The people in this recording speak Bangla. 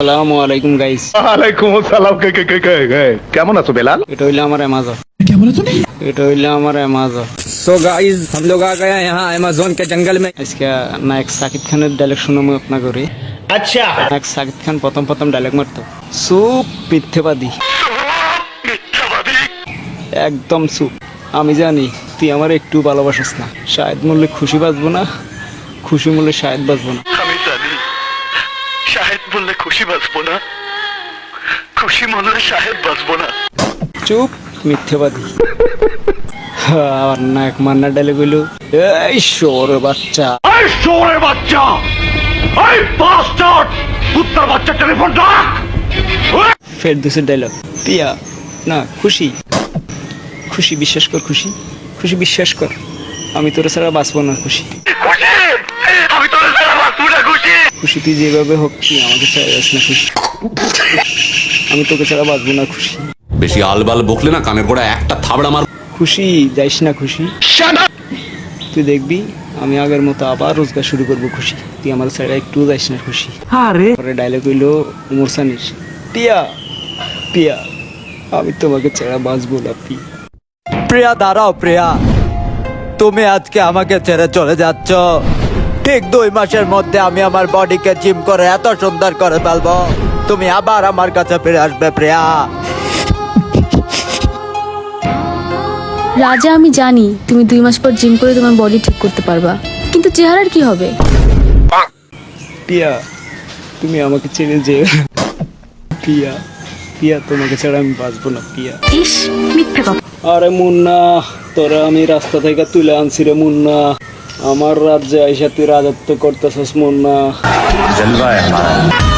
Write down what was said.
আসসালামু আলাইকুম গাইস। वालेकुम अस्सलाम কেমন আছো বেলাল? এটা হইলো আমার অ্যামাজন। এটা হইলো আমার অ্যামাজন। सो गाइस हम लोग आ गए हैं यहाँ अमेज़न के जंगल में। আজকে নায়ক সাকিব খানের ডায়লগ শুনবো আপনা করি। আচ্ছা নায়ক সাকিব খান প্রথম ডায়লগ মারতো, সুপ মিথ্যেবাদী, একদম সুপ। আমি জানি তুই আমার একটু ভালোবাসিস না, শাহেদ মূল্যে খুশি বাঁচবো না, খুশি মূল্যে শাহেদ বাঁচবো না। আমি জানি শাহেদ বললে খুশি বাঁচবো না, খুশি বললে শাহেদ বাঁচবো না। চুপ মিথ্যেবাদী। আর নায়ক মান্নার ডায়লগ হইলো, এই শোর বাচ্চা, এই শোরে বাচ্চা, এই বাস্টার্ড, কুত্তার বাচ্চা টেলিফোন রাখ। ফেরদৌসের ডায়লগ, পিয়া না খুশি, খুশি বিশ্বাস কর, খুশি খুশি বিশ্বাস কর, আমি তোর ছাড়া বাঁচবো না খুশি। খুশি আমি তোর ছাড়া বাঁচবো না খুশি। খুশি তুই যেভাবে হোক তুই আমাকে ছাড়া যাস না খুশি, আমি তোকে ছাড়া বাঁচবো না খুশি। বেশি আলবাল বকলে না কানের গোড়া একটা থাবড়া মার। খুশি যাইস না খুশি, তুই দেখবি আমি আগের মতো আবার রোজগার শুরু করবো খুশি, তুই আমার ছাড়া একটু যাইস না খুশি। পরে ডায়লগ হইলো উমর সানির, পিয়া পিয়া আমি তোমাকে ছাড়া বাঁচবো না পিয়া। প্রিয়া দাঁড়াও, প্রিয়া তুমি আজকে আমাকে ছেড়ে চলে যাচ্ছ। ঠিক 2 মাসের মধ্যে আমি আমার বডিকে জিম করে এত সুন্দর করে ফেলবো, তুমি আবার আমার কাছে ফিরে আসবে প্রিয়া। রাজা, আমি জানি তুমি 2 মাস পর জিম করে তোমার বডি ঠিক করতে পারবা, কিন্তু চেহারার কি হবে? পিয়া তুমি আমাকে ছেড়ে যেও পিয়া, পিয়া তোমাকে ছাড়া আমি বাঁচবো না পিয়া। ইস, মিথ্যে কথা। আরে মুন্না, তোরা আমি রাস্তা থেকে তুলে আনছি রে মুন্না, আমার রাজ্যে আইসা তুই রাজত্ব করতেছস মুন্না। জলवा है हमारा।